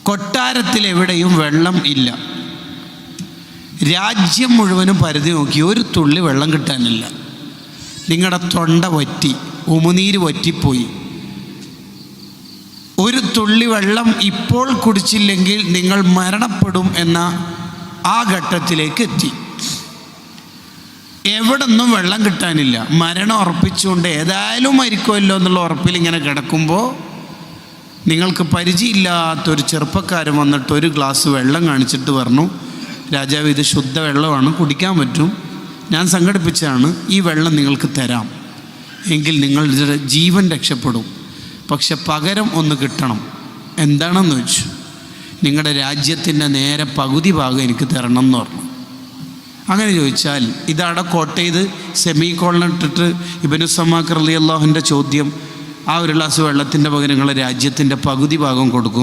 കൊട്ടാരത്തിലെവിടെയും വെള്ളം ഇല്ല. രാജ്യം മുഴുവനും പരിധി നോക്കി ഒരു തുള്ളി വെള്ളം കിട്ടാനില്ല. നിങ്ങളുടെ തൊണ്ട വറ്റി, ഉമിനീര് വറ്റിപ്പോയി. ഒരു തുള്ളി വെള്ളം ഇപ്പോൾ കുടിച്ചില്ലെങ്കിൽ നിങ്ങൾ മരണപ്പെടും എന്ന ആ ഘട്ടത്തിലേക്ക് എത്തി. എവിടെ നിന്നും വെള്ളം കിട്ടാനില്ല. മരണം ഉറപ്പിച്ചുകൊണ്ട് ഏതായാലും മരിക്കുമല്ലോ എന്നുള്ള ഉറപ്പിൽ ഇങ്ങനെ കിടക്കുമ്പോൾ നിങ്ങൾക്ക് പരിചയമില്ലാത്തൊരു ചെറുപ്പക്കാരൻ വന്നിട്ട് ഒരു ഗ്ലാസ് വെള്ളം കാണിച്ചിട്ട് പറഞ്ഞു, രാജാവ് ഇത് ശുദ്ധ വെള്ളമാണ്, കുടിക്കാൻ പറ്റും, ഞാൻ സംഘടിപ്പിച്ചതാണ്, ഈ വെള്ളം നിങ്ങൾക്ക് തരാം, എങ്കിൽ നിങ്ങളുടെ ജീവൻ രക്ഷപ്പെടും, പക്ഷെ പകരം ഒന്ന് കിട്ടണം. എന്താണെന്ന് ചോദിച്ചു. നിങ്ങളുടെ രാജ്യത്തിൻ്റെ നേരെ പകുതി ഭാഗം എനിക്ക് തരണം എന്ന് പറഞ്ഞു. അങ്ങനെ ചോദിച്ചാൽ ഇതവിടെ കോട്ട് ചെയ്ത് സെമി കോളനിട്ടിട്ട് ഇബ്നു സമാക്ക് റളിയല്ലാഹുവിൻ്റെ ചോദ്യം, ആ ഒരു ഗ്ലാസ് വെള്ളത്തിൻ്റെ പകരം നിങ്ങളുടെ രാജ്യത്തിൻ്റെ പകുതി ഭാഗം കൊടുക്കും.